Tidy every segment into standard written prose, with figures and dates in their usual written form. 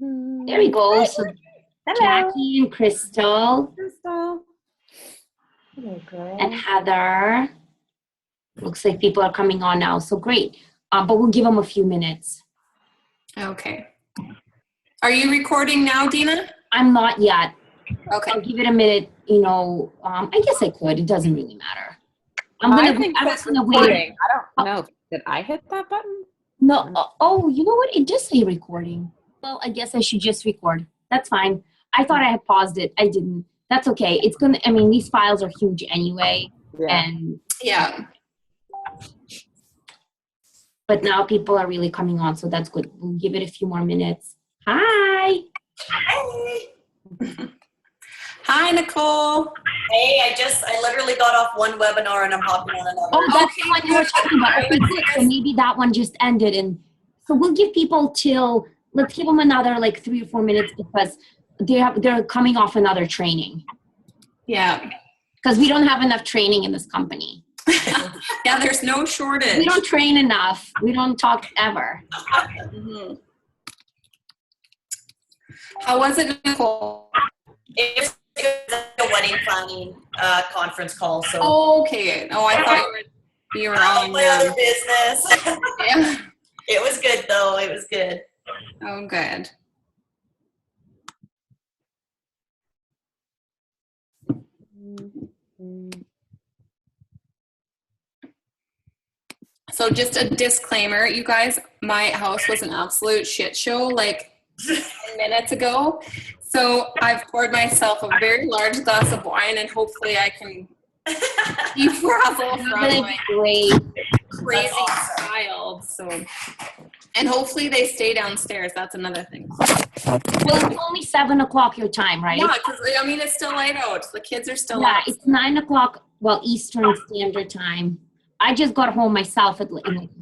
There we go. So Hello. Jackie and Crystal. Crystal. Hello, girl. And Heather. Looks like people are coming on now. So great. But we'll give them a few minutes. Okay. Are you recording now, Dina? I'm not yet. Okay. I'll give it a minute. I guess I could. It doesn't really matter. I think that's recording. I don't know. Did I hit that button? No. Oh, you know what? It does say recording. Well, I guess I should just record. That's fine. I thought I had paused it. I didn't. That's okay. These files are huge anyway. Yeah. And Yeah. but now people are really coming on, so that's good. We'll give it a few more minutes. Hi. Hi. Hi, Nicole. Hey, I literally got off one webinar and I'm hopping on another. Oh, that's the one you were talking about. Okay, good. So maybe that one just ended, and so we'll give people let's give them another 3 or 4 minutes because they're coming off another training. Yeah. Because we don't have enough training in this company. Yeah, there's no shortage. We don't train enough. We don't talk ever. Mm-hmm. How was it, Nicole? It's a wedding planning conference call. So Okay. Oh, I thought you were on my other business. Yeah. It was good though. It was good. Oh, good. So just a disclaimer, you guys, my house was an absolute shit show 10 minutes ago. So I've poured myself a very large glass of wine and hopefully I can defrazzle from my crazy child. So, and hopefully they stay downstairs. That's another thing. Well, it's only 7 o'clock your time, right? Yeah, because it's still light out. The kids are still Yeah, out. it's 9 o'clock, Eastern Standard Time. I just got home myself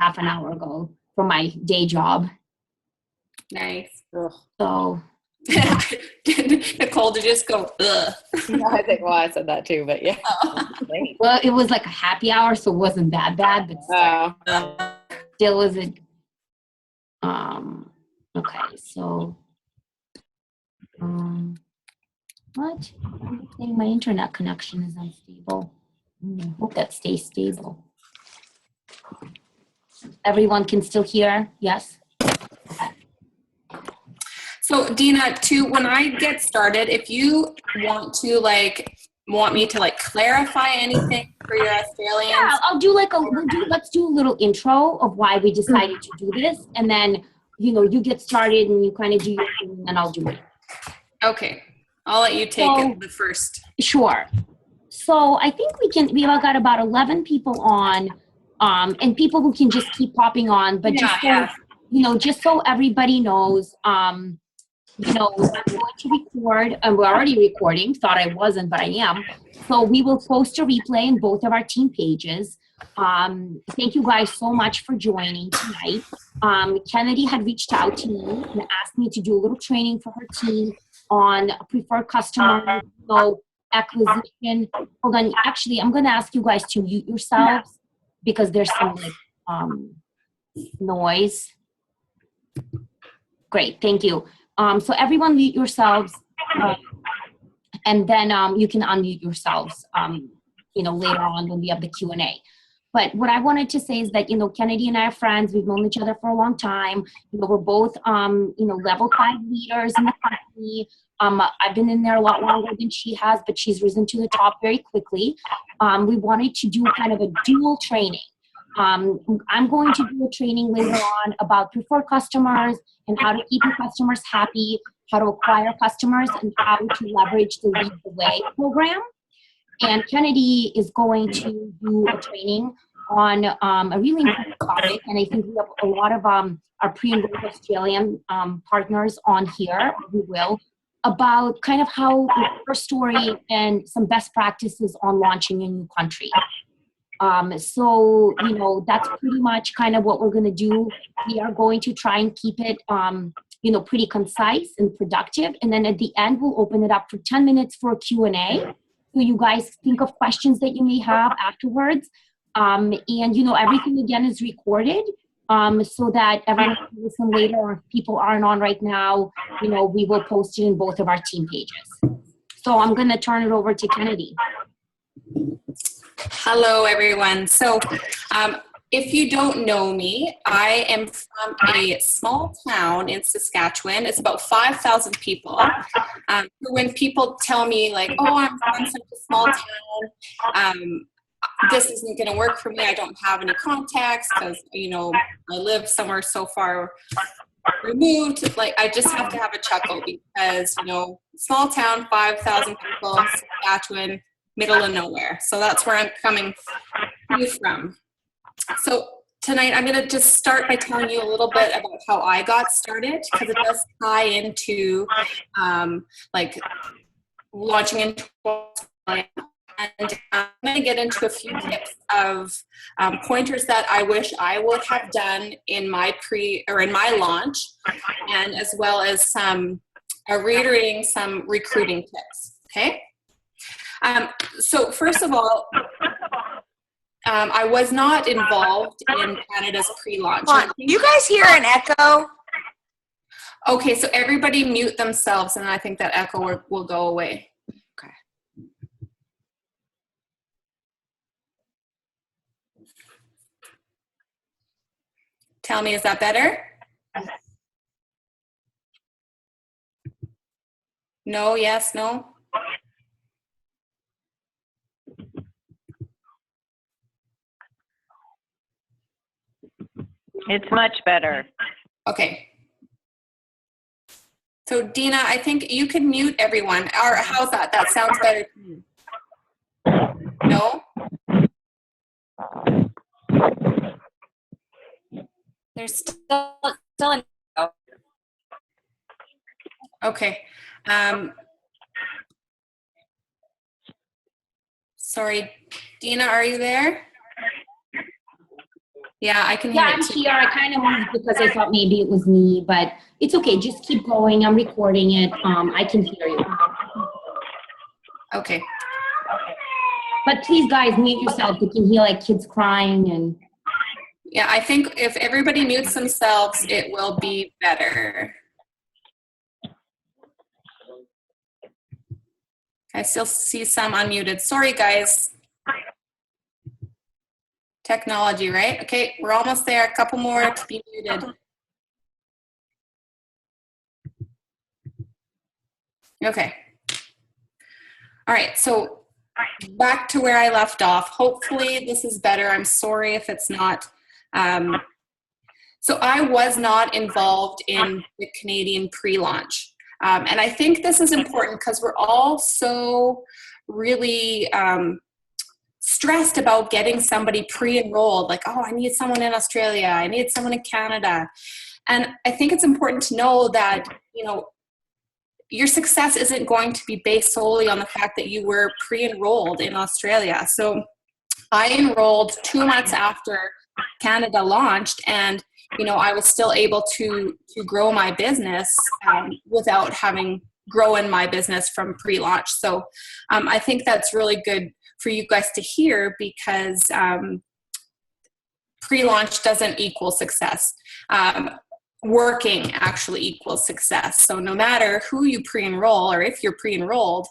half an hour ago from my day job. Nice. So. Nicole to just go, ugh. No, I said that too, but yeah. Well, it was like a happy hour, so it wasn't that bad, but still wasn't. Okay, so. What? I'm saying my internet connection is unstable. I hope that stays stable. Everyone can still hear? Yes? Okay. So Dina, when I get started, if you want me to clarify anything for your Australians. Yeah, I'll do let's do a little intro of why we decided to do this. And then, you get started and you kind of do your thing and then I'll do it. Okay. I'll let you take it the first. Sure. So I think we've got about 11 people on, and people who can just keep popping on, but just so everybody knows, I'm going to record, and we're already recording, thought I wasn't, but I am. So we will post a replay in both of our team pages. Thank you guys so much for joining tonight. Kennedy had reached out to me and asked me to do a little training for her team on preferred customer acquisition. Hold on. Actually, I'm going to ask you guys to mute yourselves because there's some noise. Great. Thank you. So everyone mute yourselves, and then you can unmute yourselves, later on when we have the Q&A. But what I wanted to say is that, Kennedy and I are friends. We've known each other for a long time. We're both, level 5 leaders in the company. I've been in there a lot longer than she has, but she's risen to the top very quickly. We wanted to do kind of a dual training. I'm going to do a training later on about preferred customers and how to keep your customers happy, how to acquire customers, and how to leverage the Lead the Way program. And Kennedy is going to do a training on a really important topic, and I think we have a lot of our pre-enrolled Australian partners on here who will, about kind of how her story and some best practices on launching a new country. So, that's pretty much kind of what we're going to do. We are going to try and keep it, pretty concise and productive. And then at the end, we'll open it up for 10 minutes for a Q&A. So you guys think of questions that you may have afterwards. And, everything again is recorded. so that everyone can listen later, or if people aren't on right now, we will post it in both of our team pages. So I'm going to turn it over to Kennedy. Hello, everyone. So if you don't know me, I am from a small town in Saskatchewan. It's about 5,000 people. When people tell me like, oh, I'm from such a small town, this isn't going to work for me. I don't have any contacts because, I live somewhere so far removed. Like, I just have to have a chuckle because, small town, 5,000 people, Saskatchewan, middle of nowhere. So that's where I'm coming from. So tonight I'm going to just start by telling you a little bit about how I got started, because it does tie into like launching into Australia. And I'm going to get into a few tips of pointers that I wish I would have done in my launch, and as well as some reiterating some recruiting tips. Okay. So first of all, I was not involved in Canada's pre-launch. You guys hear an echo? Okay, so everybody mute themselves, and I think that echo will go away. Okay. Tell me, is that better? No, yes, no? It's much better. Okay. So Dina, I think you can mute everyone. Or how's that? That sounds better to me. No? There's still an echo. Okay. Sorry, Dina, are you there? Yeah, I can hear Yeah, it I'm too. here. I kind of moved because I thought maybe it was me, but it's okay. Just keep going. I'm recording it. I can hear you. Okay. But please, guys, mute yourself. You can hear like kids crying and. Yeah, I think if everybody mutes themselves, it will be better. I still see some unmuted. Sorry, guys. Technology, right? Okay, we're almost there. A couple more to be muted. Okay. All right, so back to where I left off. Hopefully this is better. I'm sorry if it's not. So I was not involved in the Canadian pre-launch. And I think this is important because we're all so really stressed about getting somebody pre-enrolled. Like, oh, I need someone in Australia. I need someone in Canada. And I think it's important to know that, your success isn't going to be based solely on the fact that you were pre-enrolled in Australia. So I enrolled 2 months after Canada launched, and I was still able to grow my business without having grown my business from pre-launch. So I think that's really good for you guys to hear, because pre-launch doesn't equal success. Working actually equals success. So no matter who you pre-enroll, or if you're pre-enrolled,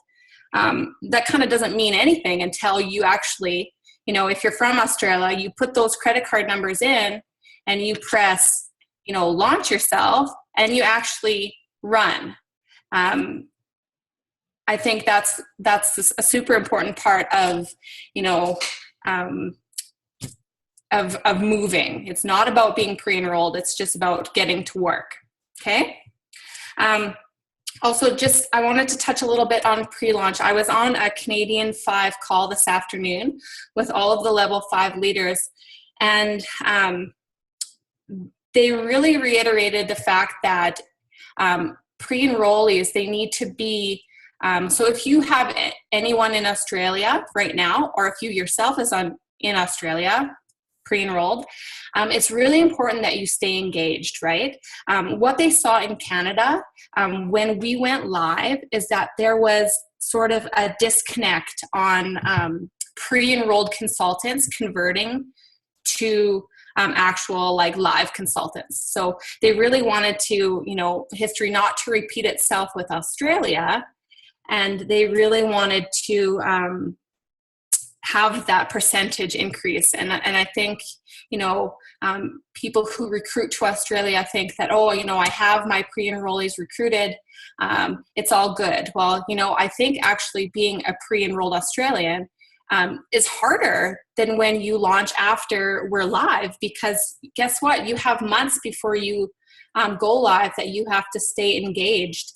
that kind of doesn't mean anything until you actually, if you're from Australia, you put those credit card numbers in and you press, launch yourself, and you actually run. I think that's a super important part of, of moving. It's not about being pre-enrolled. It's just about getting to work. Okay. Also, I wanted to touch a little bit on pre-launch. I was on a Canadian 5 call this afternoon with all of the level 5 leaders, and they really reiterated the fact that pre-enrollees, they need to be, so if you have anyone in Australia right now, or if you yourself is in Australia, pre-enrolled, it's really important that you stay engaged, right? What they saw in Canada when we went live is that there was sort of a disconnect on pre-enrolled consultants converting to actual like live consultants. So they really wanted to, history not to repeat itself with Australia. And they really wanted to have that percentage increase. And I think, people who recruit to Australia think that, I have my pre-enrollees recruited. It's all good. Well, I think actually being a pre-enrolled Australian is harder than when you launch after we're live, because guess what? You have months before you go live that you have to stay engaged,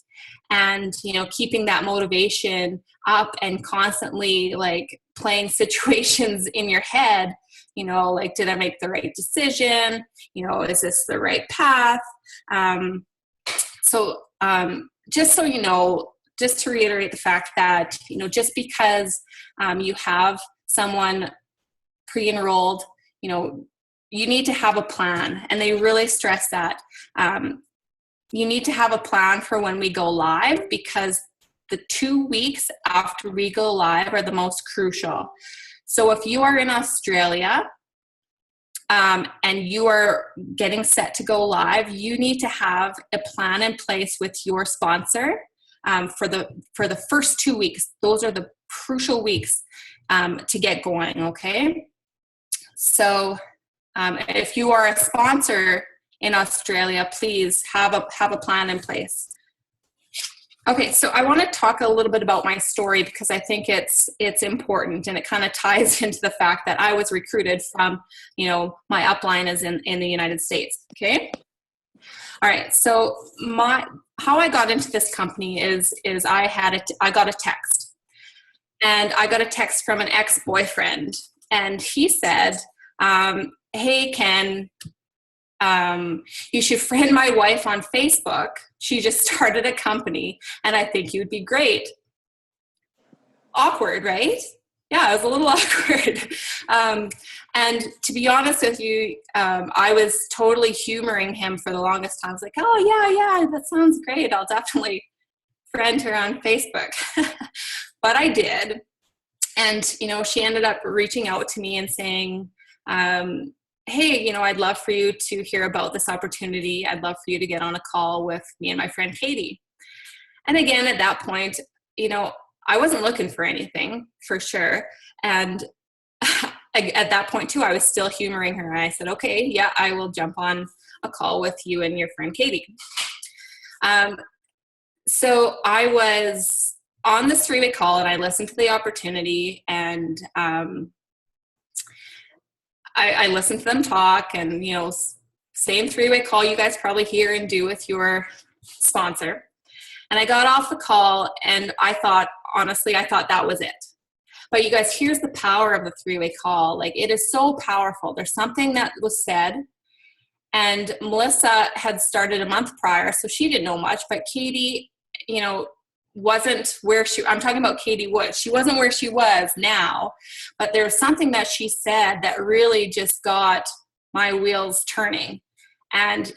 and keeping that motivation up and constantly like playing situations in your head, like, did I make the right decision? Is this the right path? Just so you know, just to reiterate the fact that, just because you have someone pre-enrolled, you need to have a plan. And they really stress that. You need to have a plan for when we go live, because the 2 weeks after we go live are the most crucial. So if you are in Australia and you are getting set to go live, you need to have a plan in place with your sponsor for the first 2 weeks. Those are the crucial weeks to get going, okay? So if you are a sponsor in Australia, please have a plan in place. Okay, so I want to talk a little bit about my story, because I think it's important, and it kind of ties into the fact that I was recruited from, my upline is in the United States. Okay. All right. So how I got into this company is I got a text, and I got a text from an ex-boyfriend, and he said, "Hey, Ken, you should friend my wife on Facebook. She just started a company, and I think you'd be great." Awkward, right? Yeah, it was a little awkward. And to be honest with you, I was totally humoring him for the longest time. I was like, "Oh, yeah, that sounds great. I'll definitely friend her on Facebook." But I did. And, she ended up reaching out to me and saying, "Hey, I'd love for you to hear about this opportunity. I'd love for you to get on a call with me and my friend Katie." And again, at that point, I wasn't looking for anything, for sure. And at that point too, I was still humoring her. And I said, "Okay, yeah, I will jump on a call with you and your friend Katie." So I was on this 3-way call, and I listened to the opportunity, and I listened to them talk, and, same 3-way call you guys probably hear and do with your sponsor. And I got off the call, and honestly, I thought that was it. But you guys, here's the power of the 3-way call. Like, it is so powerful. There's something that was said, and Melissa had started a month prior, so she didn't know much, but Katie, wasn't where I'm talking about Katie Wood. She wasn't where she was now, but there was something that she said that really just got my wheels turning. And,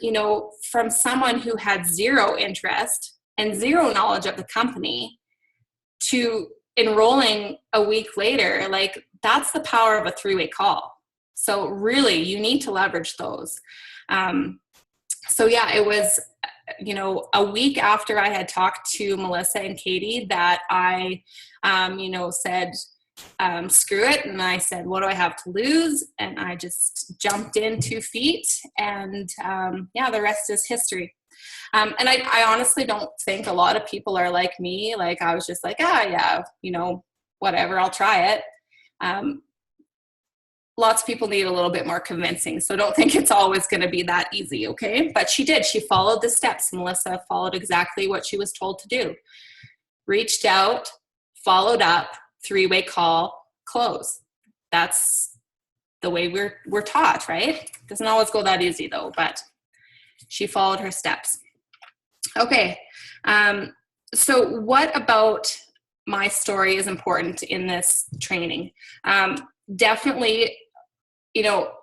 from someone who had zero interest and zero knowledge of the company to enrolling a week later, like, that's the power of a 3-way call. So really, you need to leverage those. So yeah, it was, a week after I had talked to Melissa and Katie that I, said, screw it. And I said, what do I have to lose? And I just jumped in 2 feet, and the rest is history. And I honestly don't think a lot of people are like me. Like, I was just like, whatever, I'll try it. Lots of people need a little bit more convincing. So don't think it's always going to be that easy, okay? But she did. She followed the steps. Melissa followed exactly what she was told to do. Reached out, followed up, 3-way call, close. That's the way we're taught, right? Doesn't always go that easy though, but she followed her steps. Okay. So what about my story is important in this training? Definitely,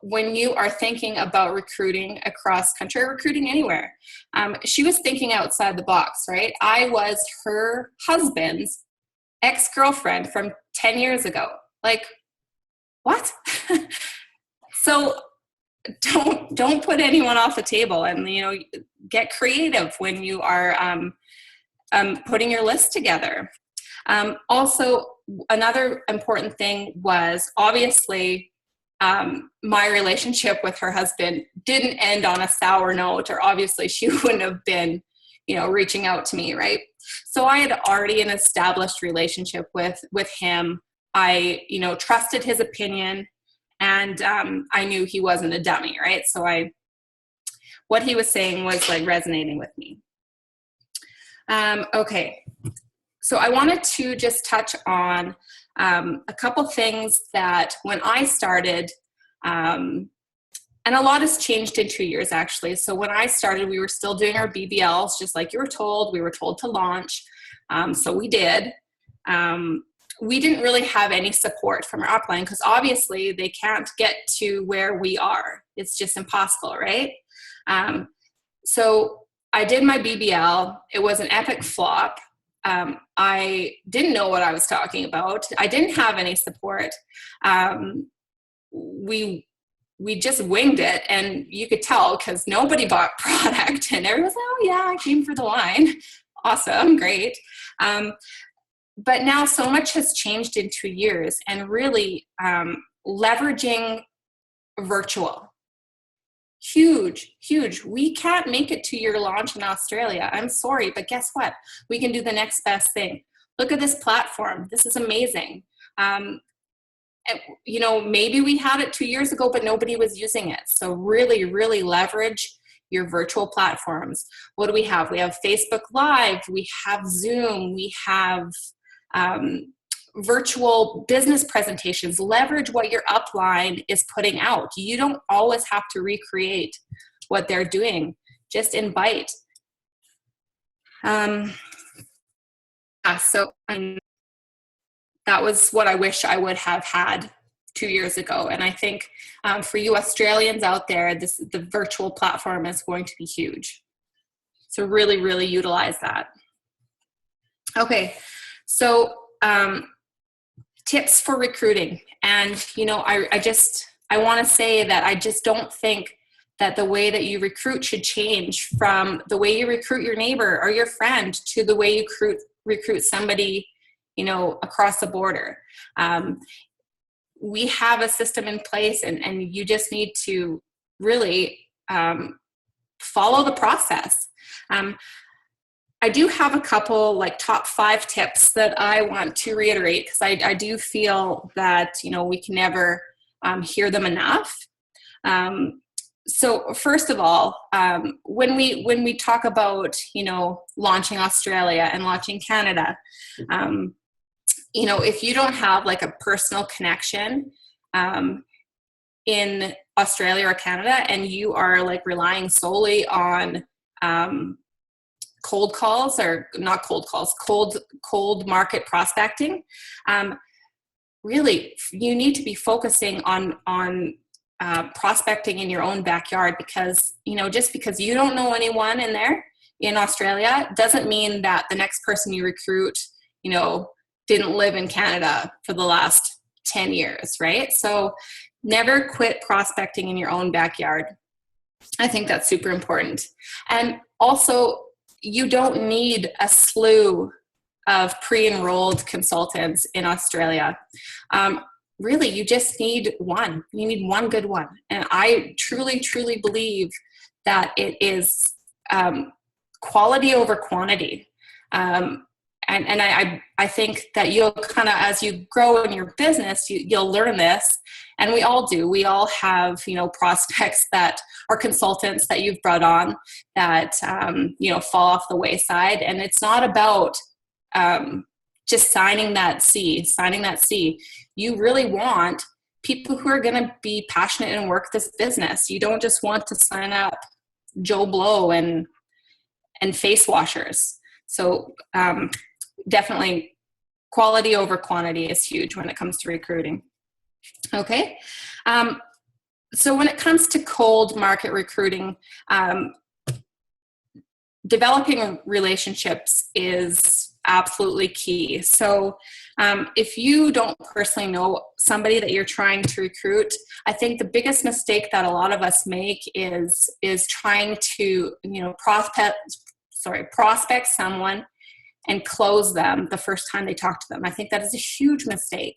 when you are thinking about recruiting across country or recruiting anywhere, she was thinking outside the box, right? I was her husband's ex-girlfriend from 10 years ago. Like, what? So don't put anyone off the table, and get creative when you are putting your list together. Also, another important thing was obviously my relationship with her husband didn't end on a sour note, or obviously she wouldn't have been reaching out to me, right? So I had already an established relationship with him. I trusted his opinion, and I knew he wasn't a dummy, right? So what he was saying was like resonating with me. Okay, so I wanted to just touch on a couple things that when I started, and a lot has changed in 2 years actually. So when I started, we were still doing our BBLs, just like you were told. We were told to launch, so we did. We didn't really have any support from our upline because obviously they can't get to where we are. It's just impossible, right? So I did my BBL. It was an epic flop. I didn't know what I was talking about. I didn't have any support. We just winged it, and you could tell because nobody bought product, and everyone's like, oh yeah, I came for the wine. Awesome, great. But now so much has changed in 2 years, and really leveraging virtual. Huge. We can't make it to your launch in Australia. I'm sorry, but guess what? We can do the next best thing. Look at this platform. This is amazing. Maybe we had it 2 years ago, but nobody was using it. So really leverage your virtual platforms. What do we have? We have Facebook Live, we have Zoom, we have virtual business presentations. Leverage what your upline is putting out. You don't always have to recreate what they're doing. Just invite. That was what I wish I would have had 2 years ago. And I think for you Australians out there, the virtual platform is going to be huge. So really utilize that. Okay, so tips for recruiting. And, I want to say that I just don't think that the way that you recruit should change from the way you recruit your neighbor or your friend to the way you recruit somebody, across the border. We have a system in place, and you just need to really follow the process. I do have a couple top 5 tips that I want to reiterate because I do feel that we can never hear them enough. So first of all, when we talk about launching Australia and launching Canada, if you don't have a personal connection in Australia or Canada, and you are relying solely on cold calls, or not cold calls, cold market prospecting, really you need to be focusing on prospecting in your own backyard, because just because you don't know anyone in Australia doesn't mean that the next person you recruit didn't live in Canada for the last 10 years, right? So never quit prospecting in your own backyard. I think that's super important. And also, you don't need a slew of pre-enrolled consultants in Australia. Really, you just need one. You need one good one. And I truly believe that it is quality over quantity. And I think that you'll kind of, as you grow in your business, you'll learn this. And we all do. We all have, prospects that are consultants that you've brought on that, fall off the wayside. And it's not about just signing that C. You really want people who are going to be passionate and work this business. You don't just want to sign up Joe Blow and face washers. So definitely quality over quantity is huge when it comes to recruiting. Okay. So when it comes to cold market recruiting, developing relationships is absolutely key. So if you don't personally know somebody that you're trying to recruit, I think the biggest mistake that a lot of us make is trying to, prospect someone and close them the first time they talk to them. I think that is a huge mistake.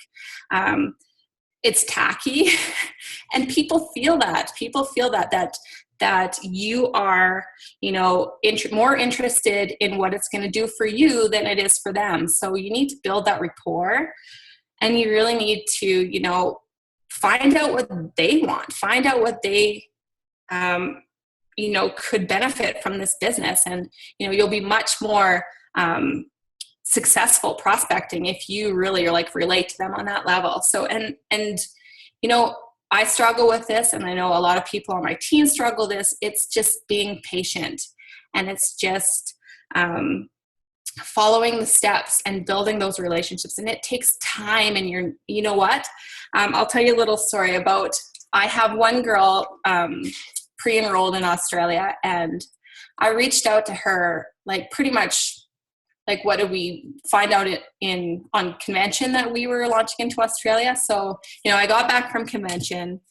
It's tacky and people feel that. People feel that you are, more interested in what it's going to do for you than it is for them. So you need to build that rapport, and you really need to, find out what they want, find out what they, could benefit from this business. And, you'll be much more successful prospecting if you really are relate to them on that level. So, and I struggle with this, and I know a lot of people on my team struggle this. It's just being patient, and it's just following the steps and building those relationships. And it takes time. And you know what? I'll tell you a little story about. I have one girl pre-enrolled in Australia, and I reached out to her pretty much. What did we find out on convention that we were launching into Australia? So, I got back from convention,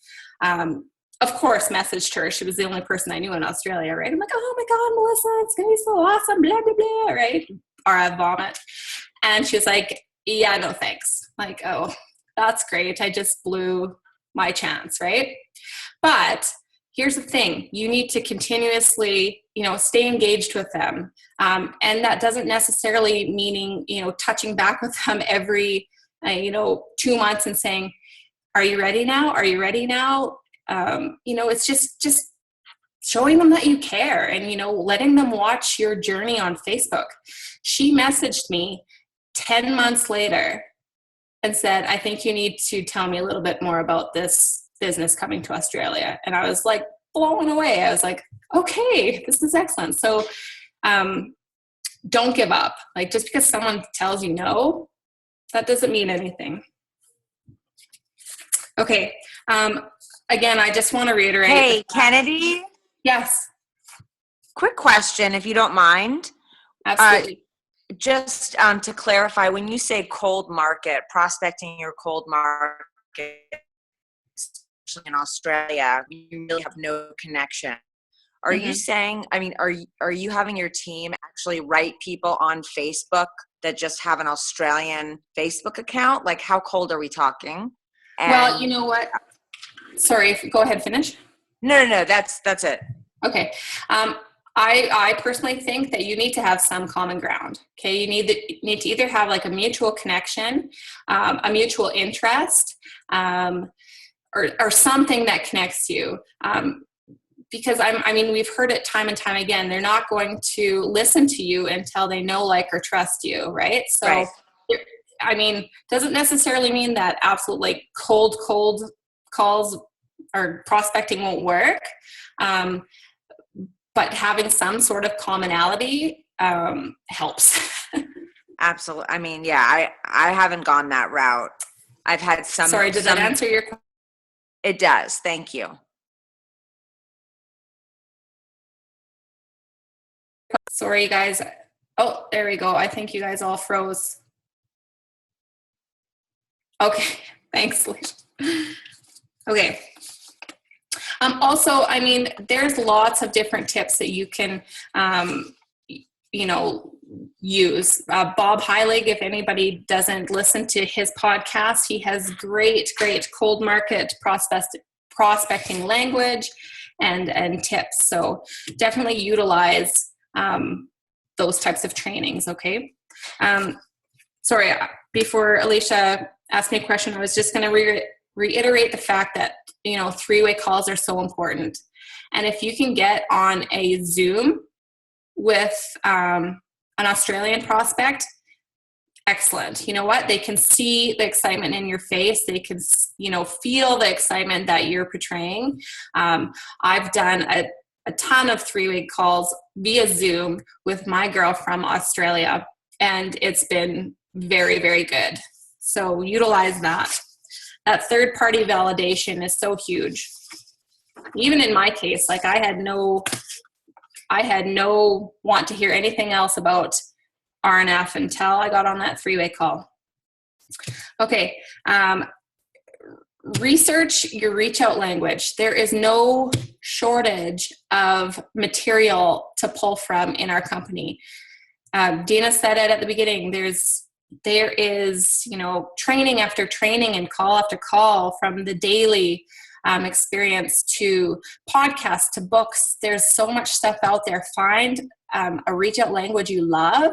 of course, messaged her. She was the only person I knew in Australia, right? I'm like, oh my God, Melissa, it's going to be so awesome, blah, blah, blah, right? Or I vomit. And she was like, yeah, no thanks. Like, oh, that's great. I just blew my chance, right? But here's the thing. You need to continuously, stay engaged with them. And that doesn't necessarily meaning, touching back with them every, 2 months and saying, are you ready now? Are you ready now? It's just showing them that you care and, letting them watch your journey on Facebook. She messaged me 10 months later and said, I think you need to tell me a little bit more about this business coming to Australia. And I was blown away. I was like, okay, this is excellent. So don't give up. Just because someone tells you no, that doesn't mean anything. Okay. Again, I just want to reiterate. Hey, Kennedy? Yes. Quick question, if you don't mind. Absolutely. Just to clarify, when you say cold market, prospecting your cold market, especially in Australia, you really have no connection. Are you saying, are you having your team actually write people on Facebook that just have an Australian Facebook account? How cold are we talking? And well, you know what? Sorry, go ahead, finish. No, that's it. Okay. I personally think that you need to have some common ground. Okay. You need to either have a mutual connection, a mutual interest, or something that connects you. Because we've heard it time and time again. They're not going to listen to you until they know, like, or trust you, right? So, right. Doesn't necessarily mean that absolutely cold calls or prospecting won't work. But having some sort of commonality helps. Absolutely. I haven't gone that route. I've had some. Sorry, did that answer your question? It does. Thank you. Sorry, guys. Oh, there we go. I think you guys all froze. Okay, thanks, Alicia. Okay. Also, there's lots of different tips that you can, use. Bob Heilig, if anybody doesn't listen to his podcast, he has great cold market prospecting language and tips. So definitely utilize those types of trainings, okay? Sorry, before Alicia asked me a question, I was just going to reiterate the fact that, three-way calls are so important. And if you can get on a Zoom with an Australian prospect, excellent. You know what? They can see the excitement in your face. They can, feel the excitement that you're portraying. I've done a ton of three-way calls via Zoom with my girl from Australia, and it's been very, very good. So utilize that. That third-party validation is so huge. Even in my case, I had no want to hear anything else about RNF until I got on that 3-way call. Okay. Research your reach out language. There is no shortage of material to pull from in our company. Dina said it at the beginning. There is, you know, training after training and call after call, from the daily experience to podcasts to books. There's so much stuff out there. Find a reach out language you love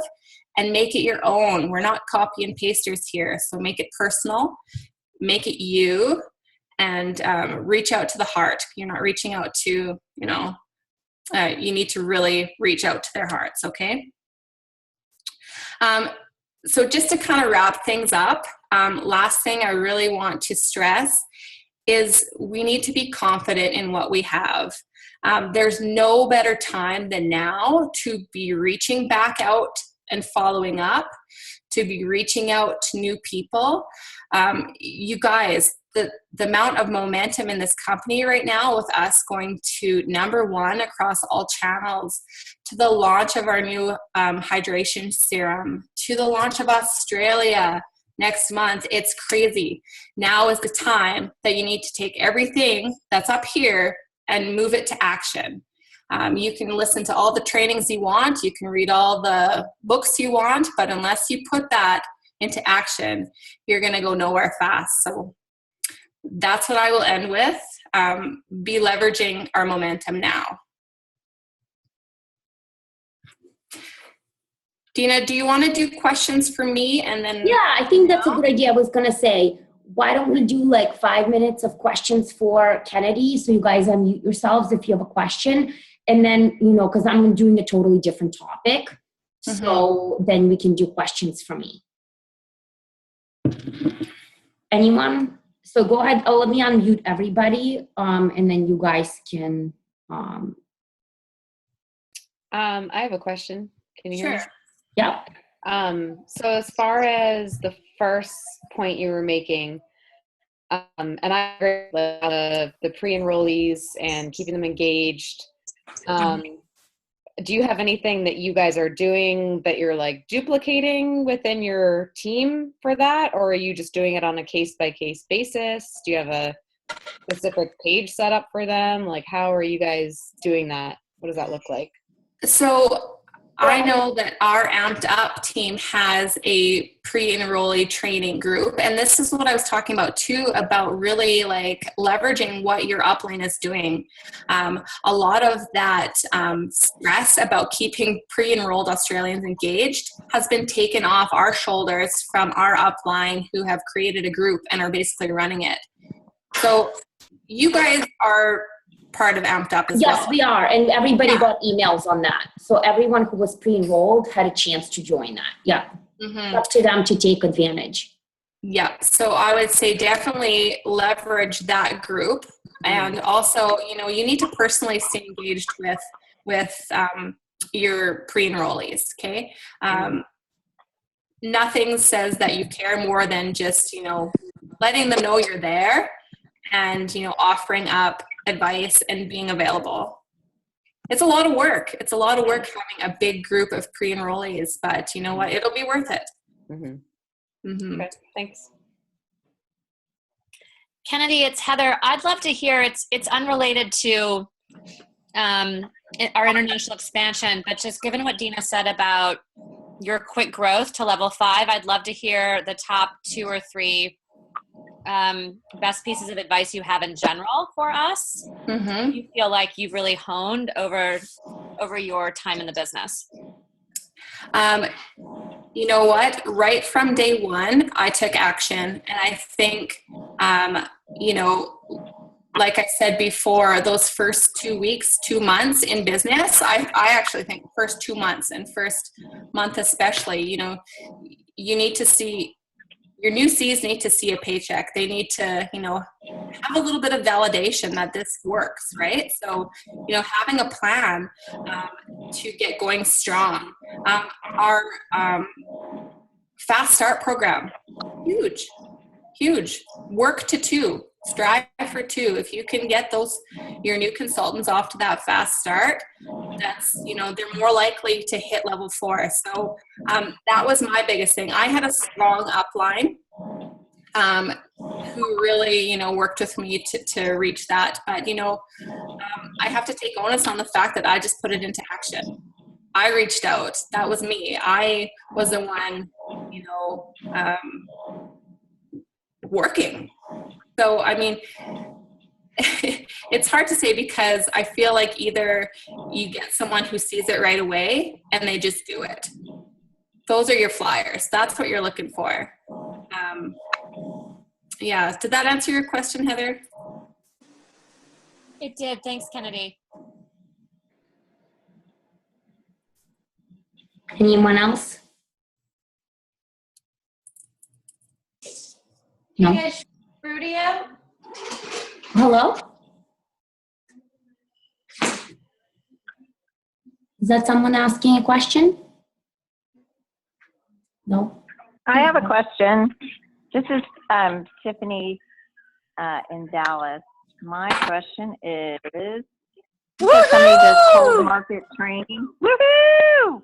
and make it your own. We're not copy and pasters here. So make it personal, make it you, and reach out to the heart. You're not reaching out to, you know, you need to really reach out to their hearts, okay? So just to kind of wrap things up, last thing I really want to stress is we need to be confident in what we have. There's no better time than now to be reaching back out and following up, to be reaching out to new people. You guys, the amount of momentum in this company right now, with us going to #1 across all channels, to the launch of our new hydration serum, to the launch of Australia next month, it's crazy. Now is the time that you need to take everything that's up here and move it to action. You can listen to all the trainings you want, you can read all the books you want, but unless you put that into action, you're going to go nowhere fast. So that's what I will end with. Be leveraging our momentum now. Dina, do you want to do questions for me? And then Yeah, I think that's a good idea. I was going to say, why don't we do like 5 minutes of questions for Kennedy? So you guys unmute yourselves if you have a question. And then, you know, because I'm doing a totally different topic. Mm-hmm. So then we can do questions for me. Anyone? So go ahead. Oh, let me unmute everybody. And then you guys can. I have a question. Can you hear me? Yep. So as far as the first point you were making, and I agree with the pre-enrollees and keeping them engaged. Do you have anything that you guys are doing that you're like duplicating within your team for that? Or are you just doing it on a case-by-case basis? Do you have a specific page set up for them? Like, how are you guys doing that? What does that look like? So I know that our Amped Up team has a pre-enrollee training group. And this is what I was talking about too, about really like leveraging what your upline is doing. A lot of that stress about keeping pre-enrolled Australians engaged has been taken off our shoulders from our upline, who have created a group and are basically running it. So you guys are part of Amped Up as well. Yes, we are. And everybody got emails on that. So everyone who was pre-enrolled had a chance to join that. Yeah. Mm-hmm. Up to them to take advantage. Yeah. So I would say definitely leverage that group. And also, you know, you need to personally stay engaged with your pre-enrollees. Okay. Nothing says that you care more than just, you know, letting them know you're there and, you know, offering up advice and being available. It's a lot of work. It's a lot of work having a big group of pre-enrollees, but you know what? It'll be worth it. Mm-hmm. Mm-hmm. Okay, thanks. Kennedy, it's Heather. I'd love to hear, it's unrelated to our international expansion, but just given what Dina said about your quick growth to level 5, I'd love to hear the top 2 or 3 best pieces of advice you have in general for us. Mm-hmm. You feel like you've really honed over your time in the business. You know what? Right from day one, I took action. And I think, you know, like I said before, those first 2 weeks, 2 months in business, I actually think first 2 months and first month especially, you know, you need to see, your new Cs need to see a paycheck. They need to, you know, have a little bit of validation that this works, right? So, you know, having a plan to get going strong. Our Fast Start program, huge. Huge. Work to 2. Strive for 2. If you can get your new consultants off to that fast start, that's, they're more likely to hit level 4. So that was my biggest thing. I had a strong upline who really, worked with me to reach that. But, I have to take onus on the fact that I just put it into action. I reached out. That was me. I was the one, working. So, I mean, it's hard to say because I feel like either you get someone who sees it right away and they just do it. Those are your flyers. That's what you're looking for. Yeah. Did that answer your question, Heather? It did. Thanks, Kennedy. Anyone else? No. Rudy out? Hello? Is that someone asking a question? No. I have a question. This is Tiffany in Dallas. My question is, somebody does cold market training. Woohoo!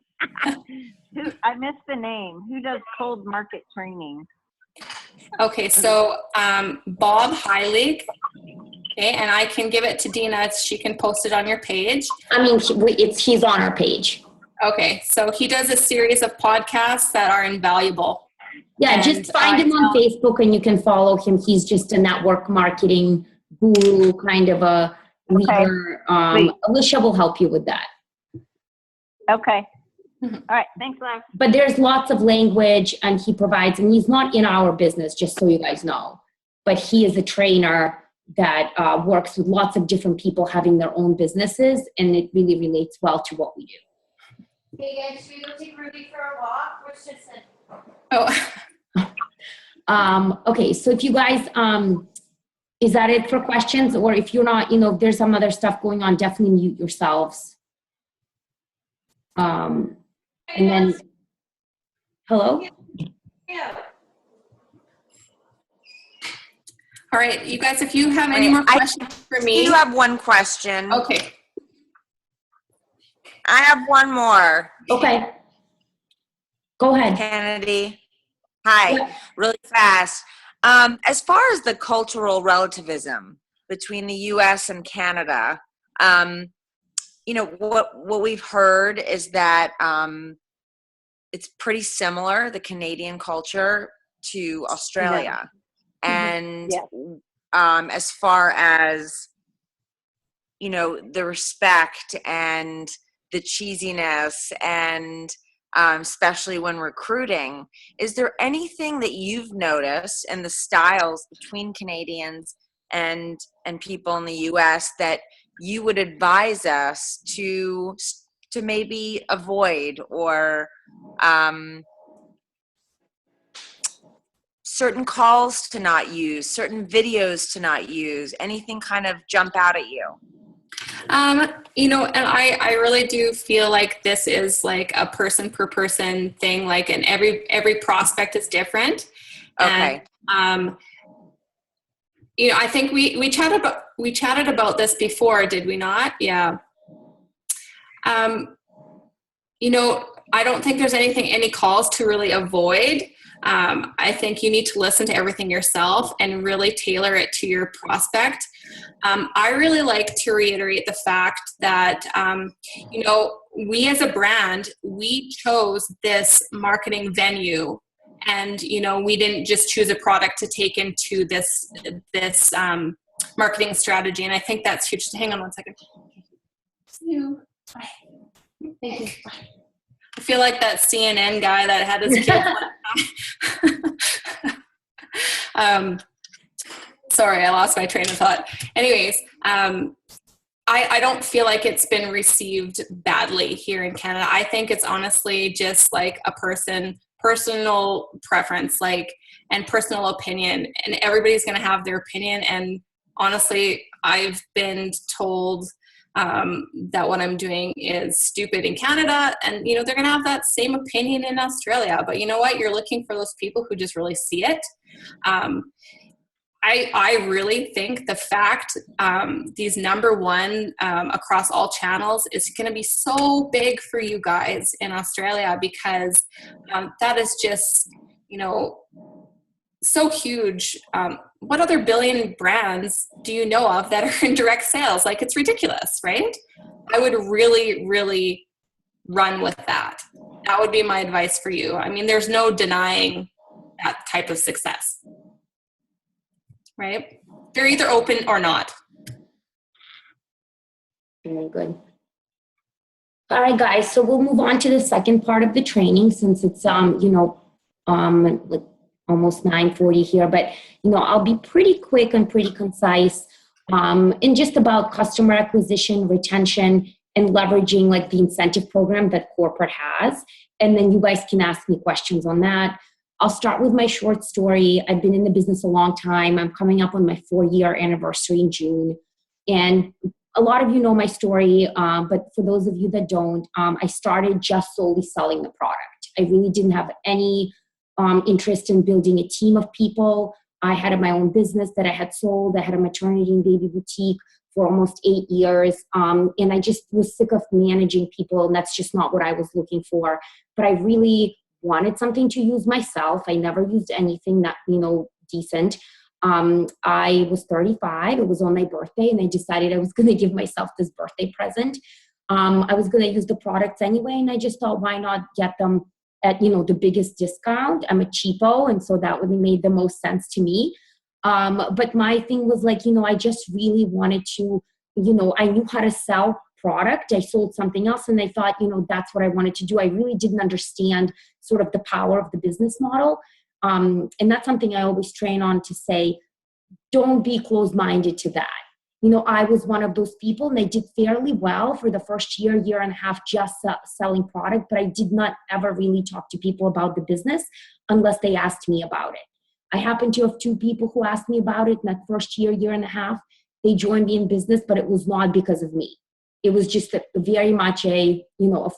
I missed the name. Who does cold market training? Okay, so Bob Heilig, okay, and I can give it to Dina. She can post it on your page. I mean, he's on our page. Okay, so he does a series of podcasts that are invaluable. Yeah, And just find him on Facebook and you can follow him. He's just a network marketing guru, kind of a leader. Alicia will help you with that. Okay. All right. Thanks, love. But there's lots of language and he provides, and he's not in our business, just so you guys know, but he is a trainer that works with lots of different people having their own businesses, and it really relates well to what we do. Hey guys, should we go take Ruby for a walk? Where's Tristan? Oh, Okay, so if you guys, is that it for questions? Or if you're not, if there's some other stuff going on, definitely mute yourselves. And then, hello? Yeah. all right, you guys, if you have any more questions for me. You have one question. Okay. I have one more. Okay. Go ahead. Kennedy. Hi, Yeah. really fast. As far as the cultural relativism between the U.S. and Canada, what we've heard is that it's pretty similar, the Canadian culture, to Australia. And as far as, the respect and the cheesiness and especially when recruiting, is there anything that you've noticed in the styles between Canadians and people in the U.S. that you would advise us to maybe avoid, or certain calls to not use, certain videos to not use, anything kind of jump out at you? And I really do feel like this is like a person per person thing, like, and every prospect is different. Okay. And, I think we chatted about this before, did we not? Yeah. I don't think there's any calls to really avoid. I think you need to listen to everything yourself and really tailor it to your prospect. I really like to reiterate the fact that, we as a brand, we chose this marketing venue, and, we didn't just choose a product to take into this marketing strategy. And I think that's huge. Hang on one second. See you. Bye. Thank you. Bye. I feel like that CNN guy that had his kids. Sorry, I lost my train of thought. Anyways, I don't feel like it's been received badly here in Canada. I think it's honestly just like a personal preference, and personal opinion, and everybody's going to have their opinion. And honestly, I've been told that what I'm doing is stupid in Canada, and you know they're gonna have that same opinion in Australia. But you know what? You're looking for those people who just really see it. I really think the fact these number one across all channels is going to be so big for you guys in Australia, because that is just, you know, so huge. What other billion brands do you know of that are in direct sales? Like, it's ridiculous, right? I would really, really run with that. That would be my advice for you. I mean, there's no denying that type of success, right? They're either open or not. Very good. All right, guys. So we'll move on to the second part of the training, since it's like almost 9:40 here. But I'll be pretty quick and pretty concise, in just about customer acquisition, retention, and leveraging like the incentive program that corporate has. And then you guys can ask me questions on that. I'll start with my short story. I've been in the business a long time. I'm coming up on my 4-year anniversary in June. And a lot of you know my story, but for those of you that don't, I started just solely selling the product. I really didn't have any interest in building a team of people. I had my own business that I had sold. I had a maternity and baby boutique for almost 8 years. And I just was sick of managing people, and that's just not what I was looking for. But I really wanted something to use myself. I never used anything that, decent. I was 35. It was on my birthday, and I decided I was going to give myself this birthday present. I was going to use the products anyway, and I just thought, why not get them at, the biggest discount? I'm a cheapo, and so that would have made the most sense to me. But my thing was like, I just really wanted to, I knew how to sell product. I sold something else, and I thought, that's what I wanted to do. I really didn't understand sort of the power of the business model. And that's something I always train on, to say, don't be closed-minded to that. I was one of those people, and I did fairly well for the first year and a half, just selling product, but I did not ever really talk to people about the business unless they asked me about it. I happened to have 2 people who asked me about it in that first year and a half. They joined me in business, but it was not because of me. It was just very much a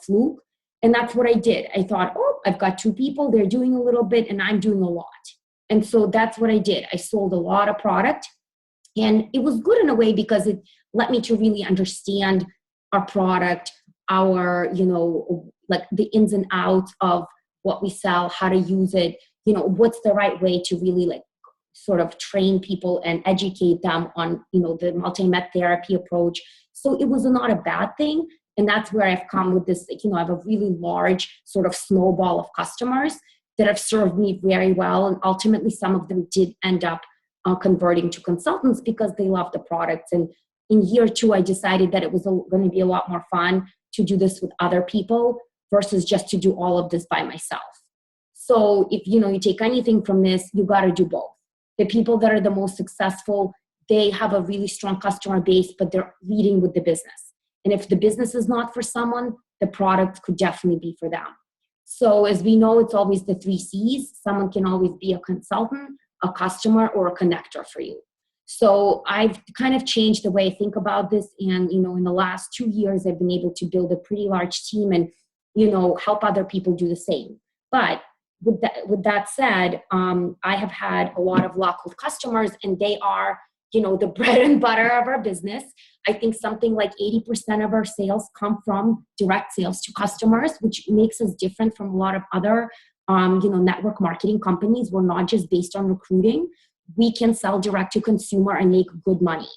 fluke. And that's what I did. I thought, I've got 2 people, they're doing a little bit, and I'm doing a lot. And so that's what I did. I sold a lot of product, and it was good in a way because it led me to really understand our product, our, like the ins and outs of what we sell, how to use it, what's the right way to really like sort of train people and educate them on, the multi-met therapy approach. So it was not a bad thing. And that's where I've come with this, I have a really large sort of snowball of customers that have served me very well. And ultimately, some of them did end up converting to consultants because they love the products. And in year 2, I decided that it was going to be a lot more fun to do this with other people versus just to do all of this by myself. So if, you take anything from this, you got to do both. The people that are the most successful, they have a really strong customer base, but they're leading with the business. And if the business is not for someone, the product could definitely be for them. So as we know, it's always the 3 C's. Someone can always be a consultant, a customer, or a connector for you. So I've kind of changed the way I think about this. And, in the last 2 years, I've been able to build a pretty large team and, help other people do the same. But with that said, I have had a lot of luck with customers, and they are, the bread and butter of our business. I think something like 80% of our sales come from direct sales to customers, which makes us different from a lot of other, network marketing companies. We're not just based on recruiting. We can sell direct to consumer and make good money.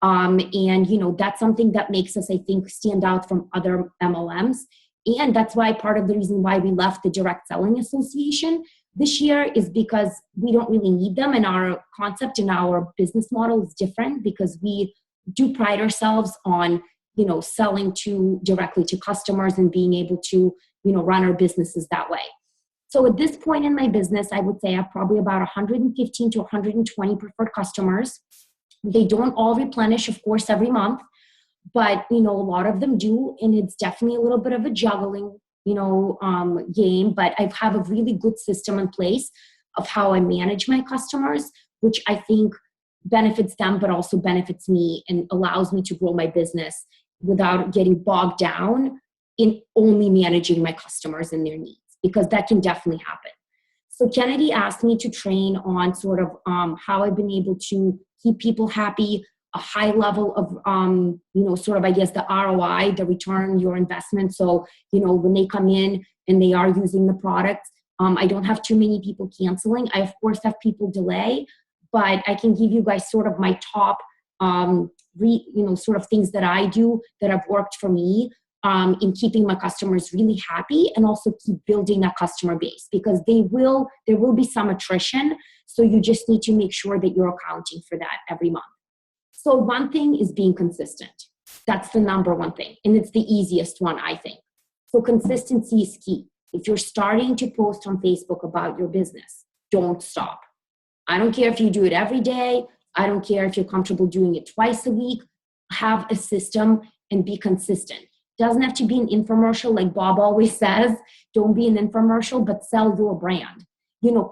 And, that's something that makes us, I think, stand out from other MLMs. And that's why part of the reason why we left the Direct Selling Association this year is because we don't really need them, and our concept and our business model is different because we do pride ourselves on, selling directly to customers and being able to, run our businesses that way. So at this point in my business, I would say I have probably about 115 to 120 preferred customers. They don't all replenish, of course, every month, but, a lot of them do. And it's definitely a little bit of a juggling game, but I have a really good system in place of how I manage my customers, which I think benefits them, but also benefits me and allows me to grow my business without getting bogged down in only managing my customers and their needs, because that can definitely happen. So Kennedy asked me to train on sort of how I've been able to keep people happy, a high level of, sort of, I guess, the ROI, the return on your investment. So, when they come in and they are using the product, I don't have too many people canceling. I, of course, have people delay, but I can give you guys sort of my top, sort of things that I do that have worked for me in keeping my customers really happy, and also keep building a customer base, because there will be some attrition. So you just need to make sure that you're accounting for that every month. So one thing is being consistent. That's the number one thing. And it's the easiest one, I think. So consistency is key. If you're starting to post on Facebook about your business, don't stop. I don't care if you do it every day. I don't care if you're comfortable doing it twice a week. Have a system and be consistent. Doesn't have to be an infomercial like Bob always says. Don't be an infomercial, but sell your brand.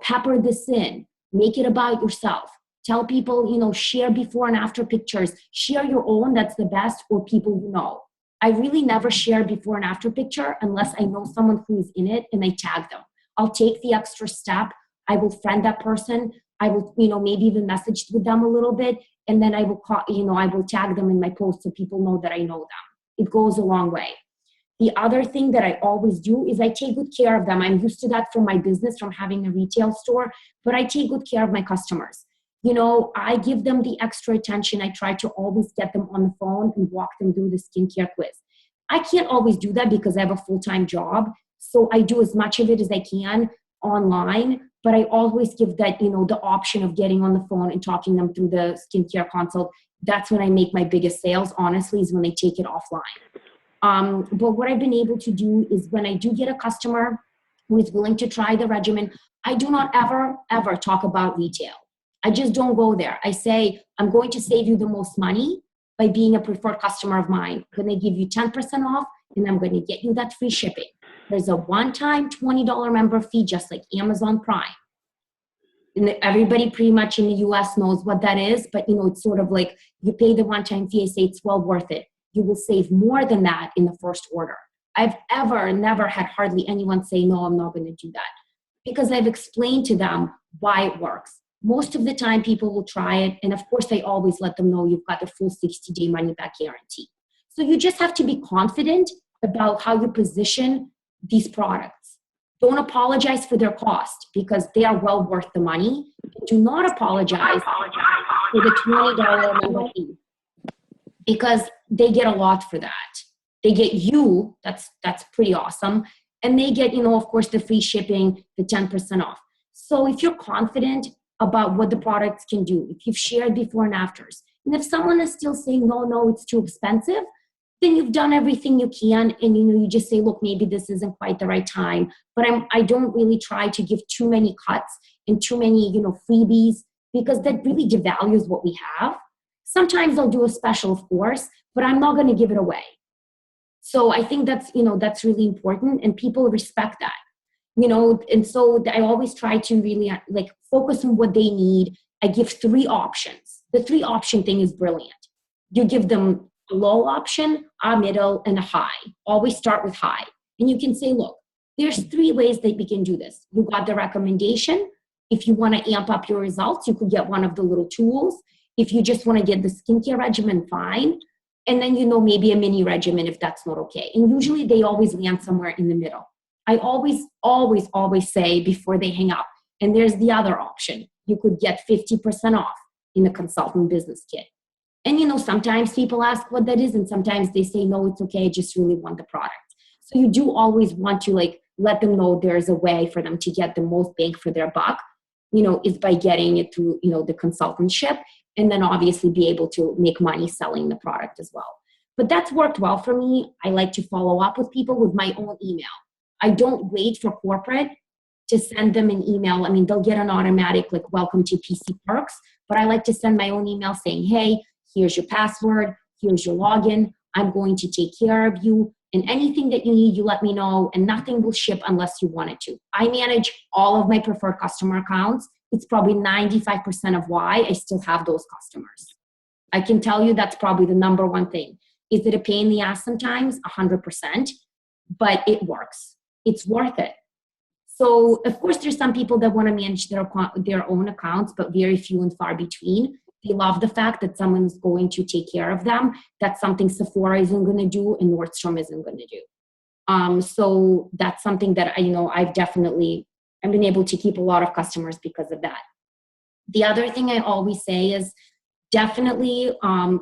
Pepper this in. Make it about yourself. Tell people, share before and after pictures. Share your own, that's the best, or people you know. I really never share before and after picture unless I know someone who is in it and I tag them. I'll take the extra step. I will friend that person. I will, maybe even message with them a little bit, and then I will call, I will tag them in my post so people know that I know them. It goes a long way. The other thing that I always do is I take good care of them. I'm used to that from my business, from having a retail store, but I take good care of my customers. I give them the extra attention. I try to always get them on the phone and walk them through the skincare quiz. I can't always do that because I have a full-time job. So I do as much of it as I can online, but I always give that, the option of getting on the phone and talking them through the skincare consult. That's when I make my biggest sales, honestly, is when I take it offline. But what I've been able to do is when I do get a customer who is willing to try the regimen, I do not ever, ever talk about retail. I just don't go there. I say, I'm going to save you the most money by being a preferred customer of mine. I'm going to give you 10% off, and I'm going to get you that free shipping. There's a one-time $20 member fee, just like Amazon Prime. And everybody pretty much in the US knows what that is, but it's sort of like you pay the one-time fee, I say it's well worth it. You will save more than that in the first order. I've never had hardly anyone say, no, I'm not going to do that, because I've explained to them why it works. Most of the time people will try it. And of course I always let them know you've got the full 60-day money back guarantee. So you just have to be confident about how you position these products. Don't apologize for their cost, because they are well worth the money. Do not apologize for the $20 member fee, because they get a lot for that. They get you, that's pretty awesome. And they get, of course, the free shipping, the 10% off. So if you're confident about what the products can do, if you've shared before and afters, and if someone is still saying, no, it's too expensive, then you've done everything you can, and you just say, look, maybe this isn't quite the right time. But I don't really try to give too many cuts and too many freebies, because that really devalues what we have. Sometimes I'll do a special, of course, but I'm not going to give it away. So I think that's really important, and people respect that. And so I always try to really focus on what they need. I give 3 options. The 3 option thing is brilliant. You give them a low option, a middle, and a high. Always start with high. And you can say, look, there's 3 ways that we can do this. You got the recommendation. If you want to amp up your results, you could get one of the little tools. If you just want to get the skincare regimen, fine. And then, maybe a mini regimen if that's not okay. And usually they always land somewhere in the middle. I always say before they hang up, and there's the other option. You could get 50% off in the consultant business kit. And sometimes people ask what that is, and sometimes they say, no, it's okay, I just really want the product. So you do always want to let them know there's a way for them to get the most bang for their buck, is by getting it through, the consultantship, and then obviously be able to make money selling the product as well. But that's worked well for me. I like to follow up with people with my own email. I don't wait for corporate to send them an email. I mean, they'll get an automatic welcome to PC Perks, but I like to send my own email saying, hey, here's your password, here's your login, I'm going to take care of you, and anything that you need, you let me know, and nothing will ship unless you want it to. I manage all of my preferred customer accounts. It's probably 95% of why I still have those customers. I can tell you that's probably the number one thing. Is it a pain in the ass sometimes? 100%, but it works. It's worth it. So of course, there's some people that want to manage their own accounts, but very few and far between. They love the fact that someone's going to take care of them. That's something Sephora isn't going to do and Nordstrom isn't going to do. So that's something that I've been able to keep a lot of customers because of that. The other thing I always say is definitely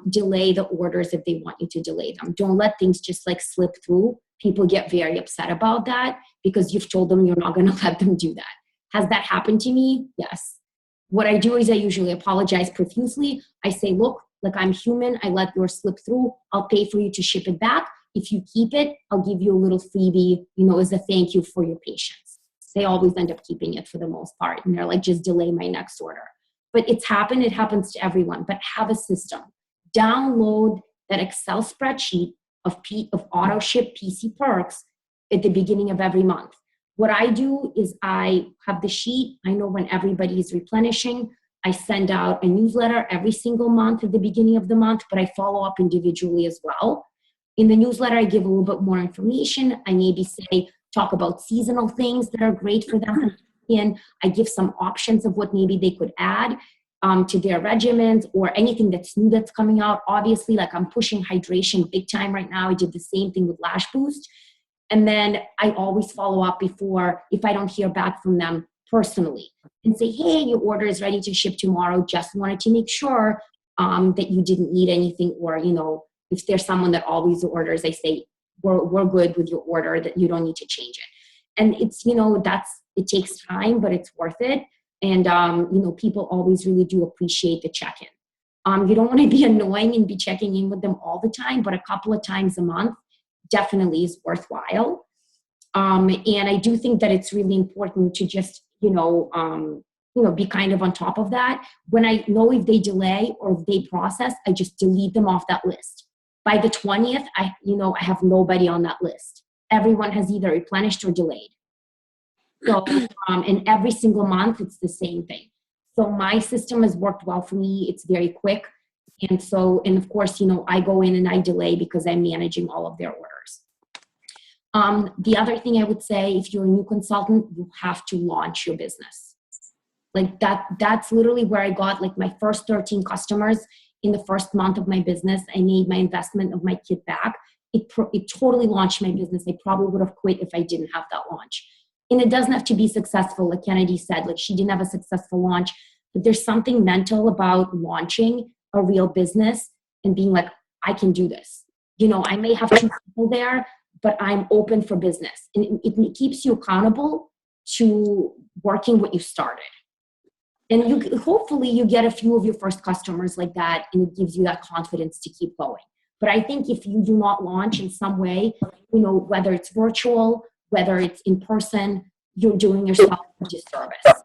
delay the orders if they want you to delay them. Don't let things just like slip through. People get very upset about that because you've told them you're not going to let them do that. Has that happened to me? Yes. What I do is I usually apologize profusely. I say, look, like I'm human. I let yours slip through. I'll pay for you to ship it back. If you keep it, I'll give you a little freebie, as a thank you for your patience. They always end up keeping it for the most part. And they're like, just delay my next order. But it's happened. It happens to everyone. But have a system. Download that Excel spreadsheet of auto ship PC perks at the beginning of every month. What I do is I have the sheet. I know when everybody is replenishing. I send out a newsletter every single month at the beginning of the month, but I follow up individually as well. In the newsletter, I give a little bit more information. I maybe talk about seasonal things that are great for them. And I give some options of what maybe they could add to their regimens or anything that's new that's coming out. Obviously, like I'm pushing hydration big time right now. I did the same thing with Lash Boost. And then I always follow up if I don't hear back from them personally and say, hey, your order is ready to ship tomorrow. Just wanted to make sure that you didn't need anything. Or, if there's someone that always orders, I say, we're good with your order, that you don't need to change it. And it's, it takes time, but it's worth it. And, people always really do appreciate the check-in. You don't want to be annoying and be checking in with them all the time, but a couple of times a month definitely is worthwhile. And I do think that it's really important to just, be kind of on top of that. When I know if they delay or if they process, I just delete them off that list. By the 20th, I have nobody on that list. Everyone has either replenished or delayed. So, and every single month, it's the same thing. So my system has worked well for me. It's very quick. And of course, I go in and I delay because I'm managing all of their orders. The other thing I would say, if you're a new consultant, you have to launch your business. Like that's literally where I got like my first 13 customers in the first month of my business. I made my investment of my kit back. It totally launched my business. I probably would have quit if I didn't have that launch. And it doesn't have to be successful. Like Kennedy said, like she didn't have a successful launch, but there's something mental about launching a real business and being like, I can do this. I may have 2 people there, but I'm open for business. And it keeps you accountable to working what you started. And hopefully you get a few of your first customers like that, and it gives you that confidence to keep going. But I think if you do not launch in some way, whether it's virtual, whether it's in person, you're doing yourself a disservice.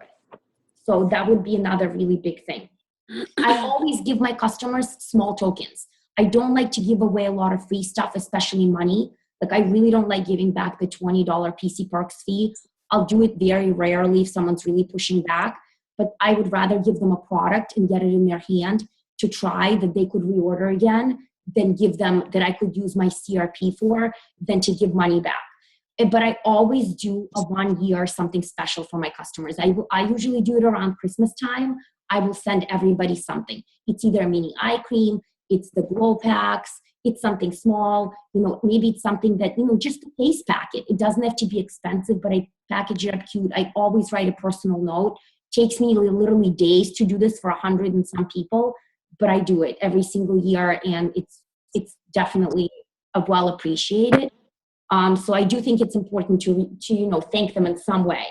So that would be another really big thing. I always give my customers small tokens. I don't like to give away a lot of free stuff, especially money. Like I really don't like giving back the $20 PC Perks fee. I'll do it very rarely if someone's really pushing back. But I would rather give them a product and get it in their hand to try that they could reorder again than give them that I could use my CRP for than to give money back. But I always do a 1 year something special for my customers. I usually do it around Christmas time. I will send everybody something. It's either a mini eye cream, it's the glow packs, it's something small, maybe it's something that, just a case packet. It doesn't have to be expensive, but I package it up cute. I always write a personal note. Takes me literally days to do this for 100 and some people, but I do it every single year, and it's definitely well appreciated. So I do think it's important to thank them in some way.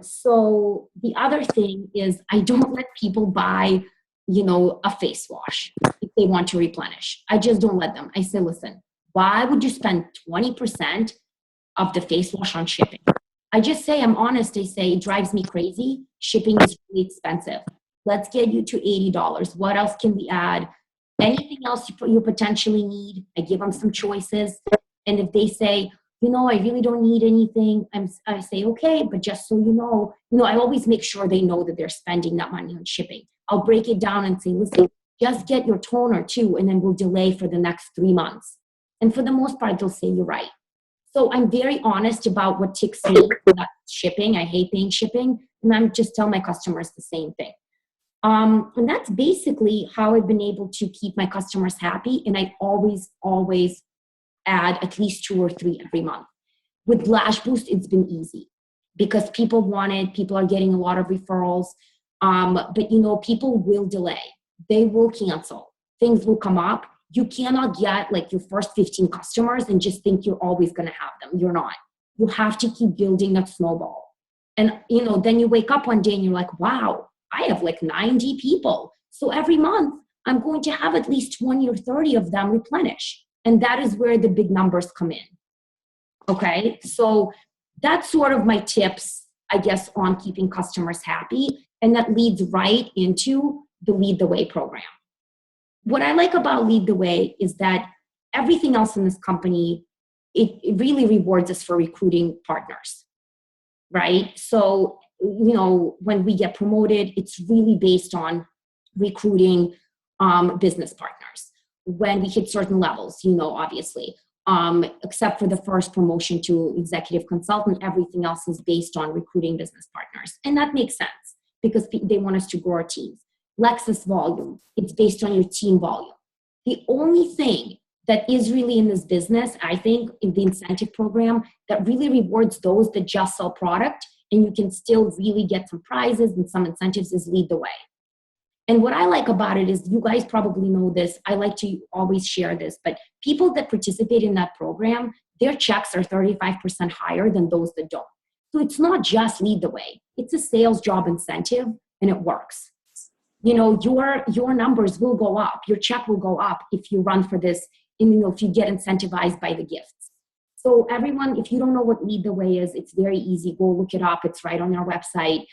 So the other thing is I don't let people buy, a face wash if they want to replenish. I just don't let them. I say, listen, why would you spend 20% of the face wash on shipping? I just say, I'm honest. I say, it drives me crazy. Shipping is really expensive. Let's get you to $80. What else can we add? Anything else you potentially need? I give them some choices. And if they say, I really don't need anything, I say, okay, but just so you know, I always make sure they know that they're spending that money on shipping. I'll break it down and say, listen, Just get your toner too, and then we'll delay for the next 3 months. And for the most part, they'll say you're right. So I'm very honest about what ticks me. That's shipping. I hate paying shipping. And I'm just tell my customers the same thing. And that's basically how I've been able to keep my customers happy. And I always add at least 2 or 3 every month. With Lash Boost, it's been easy because people want it. People are getting a lot of referrals. But people will delay. They will cancel. Things will come up. You cannot get like your first 15 customers and just think you're always going to have them. You're not. You have to keep building that snowball. And, then you wake up one day and you're like, wow, I have like 90 people. So every month I'm going to have at least 20 or 30 of them replenish. And that is where the big numbers come in. Okay. So that's sort of my tips, I guess, on keeping customers happy. And that leads right into the Lead the Way program. What I like about Lead the Way is that everything else in this company, it really rewards us for recruiting partners, right? So, when we get promoted, it's really based on recruiting business partners. When we hit certain levels, obviously, except for the first promotion to executive consultant, everything else is based on recruiting business partners. And that makes sense because they want us to grow our teams. Lexus volume, it's based on your team volume. The only thing that is really in this business, I think, in the incentive program that really rewards those that just sell product and you can still really get some prizes and some incentives is Lead the Way. And what I like about it is, you guys probably know this, I like to always share this, but people that participate in that program, their checks are 35% higher than those that don't. So it's not just Lead the Way. It's a sales job incentive and it works. Your numbers will go up. Your check will go up if you run for this and, if you get incentivized by the gifts. So everyone, if you don't know what Lead the Way is, it's very easy. Go look it up. It's right on our website.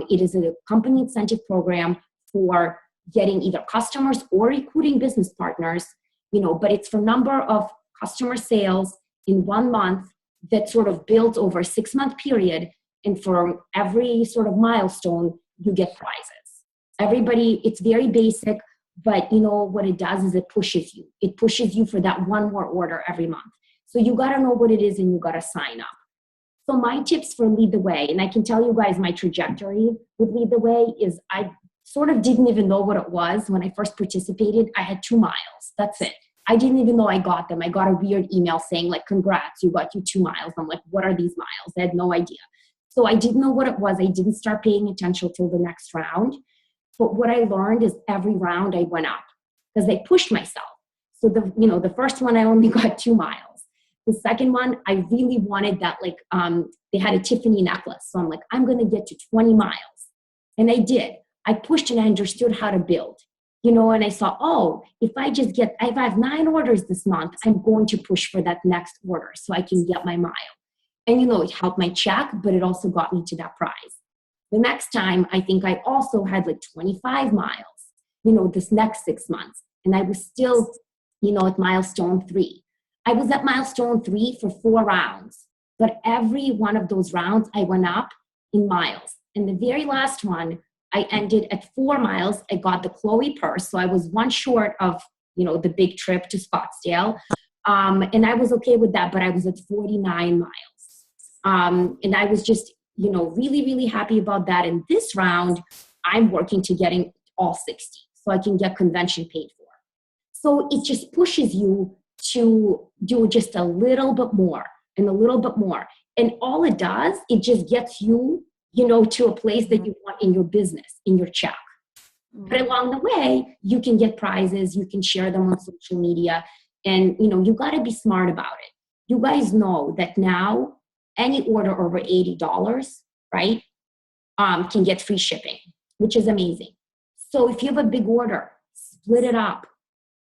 It is a company incentive program for getting either customers or recruiting business partners, but it's for number of customer sales in 1 month that sort of builds over a 6-month period. And for every sort of milestone, you get prizes. Everybody, it's very basic, but what it does is it pushes you. It pushes you for that one more order every month. So you got to know what it is and you got to sign up. So my tips for Lead the Way, and I can tell you guys my trajectory with Lead the Way is I sort of didn't even know what it was when I first participated. I had 2 miles. That's it. I didn't even know I got them. I got a weird email saying like, congrats, you got your 2 miles. I'm like, what are these miles? I had no idea. So I didn't know what it was. I didn't start paying attention till the next round. But what I learned is every round I went up because I pushed myself. So the first one I only got 2 miles. The second one, I really wanted that, like, they had a Tiffany necklace. So I'm like, I'm going to get to 20 miles. And I did. I pushed and I understood how to build, and I saw, if I have 9 orders this month, I'm going to push for that next order so I can get my mile. And, it helped my check, but it also got me to that prize. The next time, I think I also had like 25 miles, this next 6 months. And I was still, at milestone 3. I was at milestone 3 for 4 rounds. But every one of those rounds, I went up in miles. And the very last one, I ended at 4 miles. I got the Chloe purse. So I was 1 short of, the big trip to Scottsdale. And I was okay with that, but I was at 49 miles. And I was just, really, really happy about that. And this round, I'm working to getting all 60 so I can get convention paid for. So it just pushes you to do just a little bit more and a little bit more. And all it does, it just gets you, to a place that you want in your business, in your check. But along the way, you can get prizes, you can share them on social media, and, you got to be smart about it. You guys know that now any order over $80, right, can get free shipping, which is amazing. So if you have a big order, split it up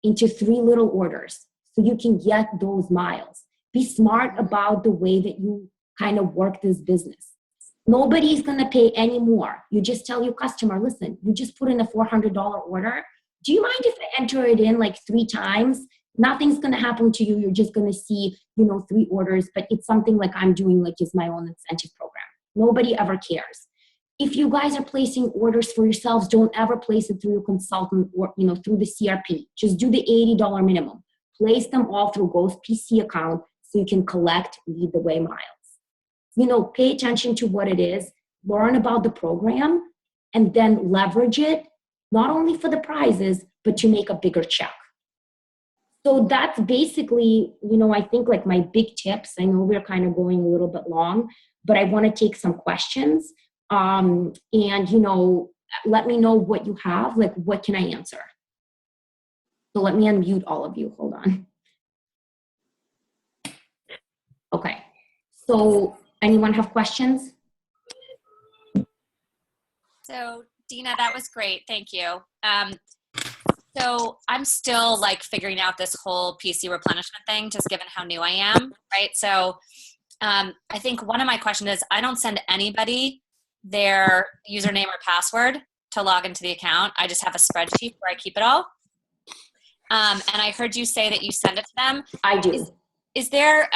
into 3 little orders so you can get those miles. Be smart about the way that you kind of work this business. Nobody's going to pay any more. You just tell your customer, listen, you just put in a $400 order. Do you mind if I enter it in like 3 times? Nothing's going to happen to you. You're just going to see, 3 orders, but it's something like I'm doing, like is my own incentive program. Nobody ever cares. if you guys are placing orders for yourselves, don't ever place it through your consultant or, through the CRP. Just do the $80 minimum. Place them all through Go's PC account so you can collect Lead the Way miles. Pay attention to what it is, learn about the program, and then leverage it, not only for the prizes, but to make a bigger check. So that's basically, I think like my big tips. I know we're kind of going a little bit long, but I want to take some questions. And, let me know what you have, like what can I answer? So let me unmute all of you, hold on. Okay, so anyone have questions? So Dina, that was great. Thank you. So I'm still like figuring out this whole PC replenishment thing, just given how new I am, right? So I think one of my questions is I don't send anybody their username or password to log into the account. I just have a spreadsheet where I keep it all. And I heard you say that you send it to them. I do. Is there,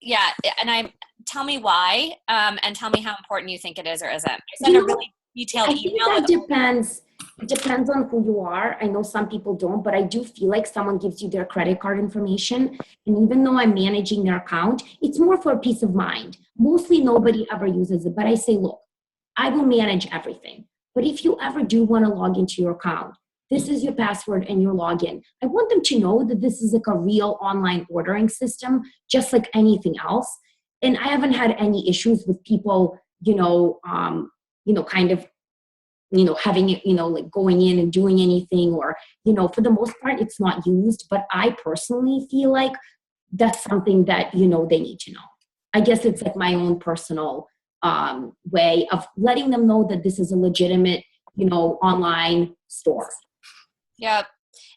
yeah, and tell me why, and tell me how important you think it is or isn't. I send a really detailed email. I think that depends. It depends on who you are. I know some people don't, but I do feel like someone gives you their credit card information. And even though I'm managing their account, it's more for peace of mind. Mostly nobody ever uses it, but I say, look, I will manage everything. But if you ever do want to log into your account, this is your password and your login. I want them to know that this is like a real online ordering system, just like anything else. And I haven't had any issues with people, kind of, having it, like going in and doing anything, or, for the most part, it's not used. But I personally feel like that's something that, they need to know. I guess it's like my own personal way of letting them know that this is a legitimate, online store. Yep.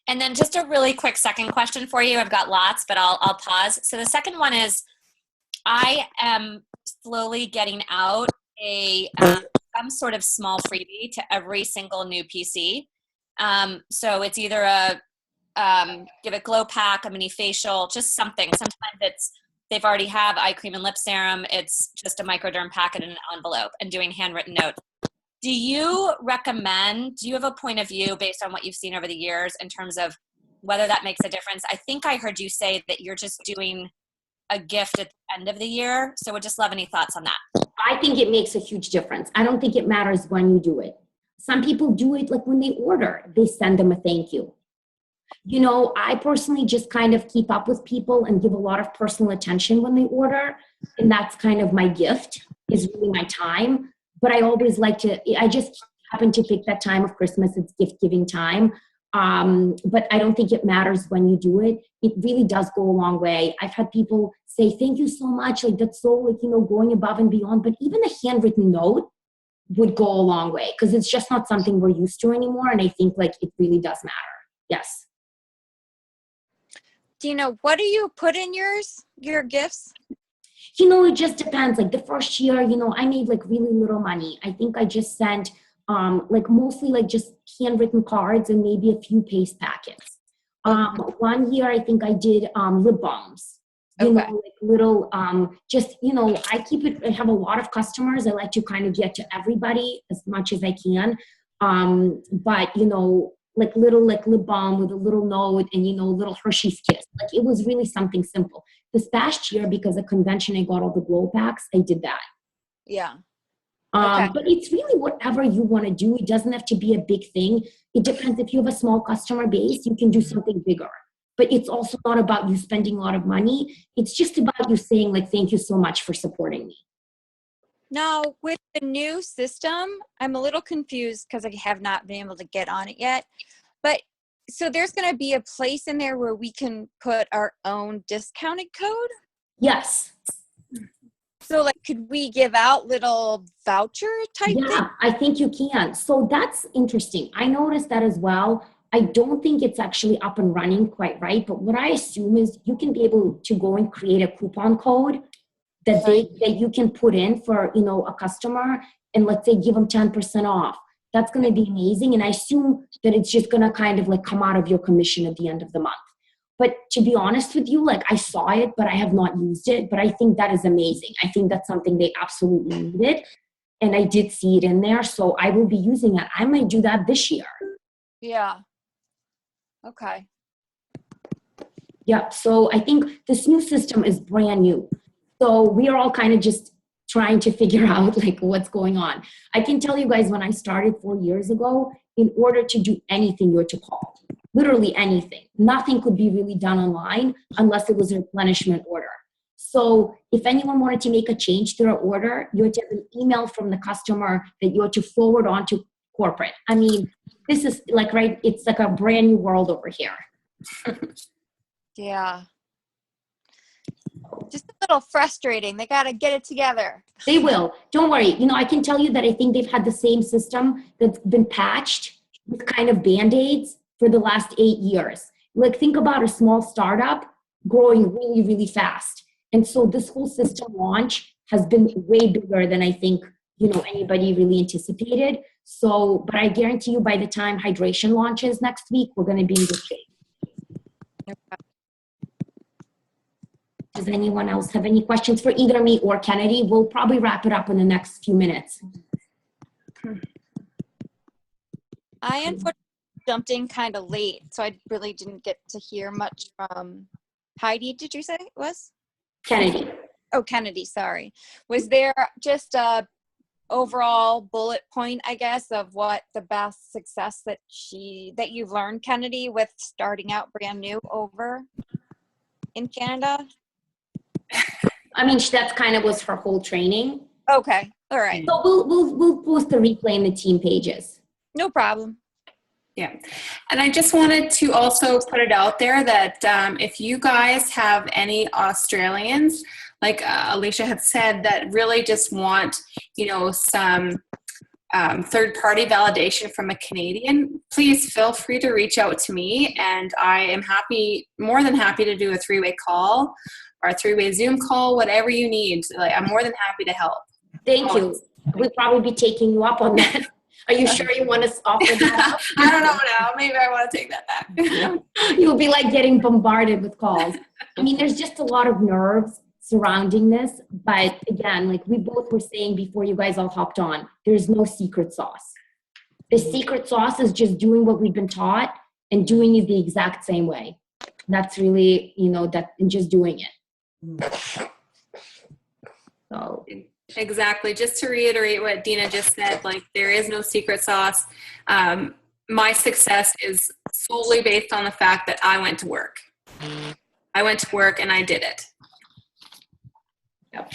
And then just a really quick second question for you. I've got lots, but I'll pause. So the second one is, I am slowly getting out some sort of small freebie to every single new PC. So it's either give a glow pack, a mini facial, just something. Sometimes they've already have eye cream and lip serum. It's just a microderm packet in an envelope and doing handwritten notes. Do you have a point of view based on what you've seen over the years in terms of whether that makes a difference? I think I heard you say that you're just doing a gift at the end of the year. So would just love any thoughts on that. I think it makes a huge difference. I don't think it matters when you do it. Some people do it like when they order, they send them a thank you. I personally just kind of keep up with people and give a lot of personal attention when they order. And that's kind of my gift, is really my time. But I always I just happen to pick that time of Christmas. It's gift giving time. But I don't think it matters when you do it. It really does go a long way. I've had people say, thank you so much. Like that's so going above and beyond. But even a handwritten note would go a long way because it's just not something we're used to anymore. And I think like it really does matter. Yes. Dina, what do you put in your gifts? It just depends. Like the first year, I made like really little money. I think I just sent mostly like just handwritten cards and maybe a few paste packets. One year I think I did lip balms. Like little I have a lot of customers. I like to kind of get to everybody as much as I can. But like little like lip balm with a little note and little Hershey's kiss. Like it was really something simple. This past year, because of convention, I got all the glow packs. I did that. Yeah. But it's really whatever you want to do. It doesn't have to be a big thing. It depends. If you have a small customer base, you can do something bigger. But it's also not about you spending a lot of money. It's just about you saying like, thank you so much for supporting me. Now, with the new system, I'm a little confused because I have not been able to get on it yet. But so there's going to be a place in there where we can put our own discounted code? Yes. So like, could we give out little voucher type thing? Yeah, I think you can. So that's interesting. I noticed that as well. I don't think it's actually up and running quite right. But what I assume is you can be able to go and create a coupon code that you can put in for, a customer and let's say give them 10% off. That's going to be amazing. And I assume that it's just going to kind of like come out of your commission at the end of the month. But to be honest with you, like I saw it, but I have not used it. But I think that is amazing. I think that's something they absolutely needed. and I did see it in there, so I will be using it. I might do that this year. Yeah. Okay. Yeah, so I think this new system is brand new. So we are all kind of just trying to figure out like what's going on. I can tell you guys when I started 4 years ago, in order to do anything, you had to call. Literally anything. Nothing could be really done online unless it was a replenishment order. So if anyone wanted to make a change to their order, you had to have an email from the customer that you had to forward on to corporate. I mean, this is like, right, it's like a brand new world over here. Yeah. Just a little frustrating. They got to get it together. They will. Don't worry. You know, I can tell you that I think they've had the same system that's been patched with kind of Band-Aids for the last 8 years. Like, think about a small startup growing really, really fast. And so this whole system launch has been way bigger than I think, you know, anybody really anticipated. So, but I guarantee you by the time hydration launches next week, we're going to be in good shape. Does anyone else have any questions for either me or Kennedy? We'll probably wrap it up in the next few minutes. I unfortunately jumped in kind of late, so I really didn't get to hear much from Heidi. Did you say it was? Kennedy. Oh, Kennedy, sorry. Was there just a overall bullet point, I guess, of what the best success that you've learned, Kennedy, with starting out brand new over in Canada? I mean, that's kind of was her whole training. Okay, all right. So we'll post the replay in the team pages. No problem. Yeah. And I just wanted to also put it out there that if you guys have any Australians, like Alicia had said, that really just want, you know, some third-party validation from a Canadian, please feel free to reach out to me, and I am more than happy to do a 3-way call or a 3-way Zoom call, whatever you need. Like, I'm more than happy to help. Thank you. We'll probably be taking you up on that. Are you sure you want to offer that up? I don't know now. Maybe I want to take that back. You'll be like getting bombarded with calls. I mean, there's just a lot of nerves surrounding this. But again, like we both were saying before you guys all hopped on, there's no secret sauce. The secret sauce is just doing what we've been taught and doing it the exact same way. That's really, you know, that and just doing it. So. Exactly. Just to reiterate what Dina just said, like there is no secret sauce. My success is solely based on the fact that I went to work. I went to work and I did it. Yep.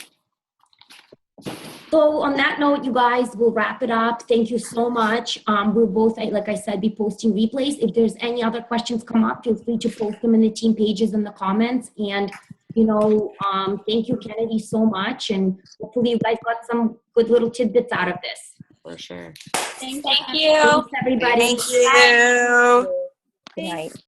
So on that note, you guys, we'll wrap it up. Thank you so much. We'll both, like I said, be posting replays. If there's any other questions come up, feel free to post them in the team pages in the comments. And, you know, thank you, Kennedy, so much. And hopefully you guys got some good little tidbits out of this. For sure. Thank you. Thanks, everybody. Thank you. Good night.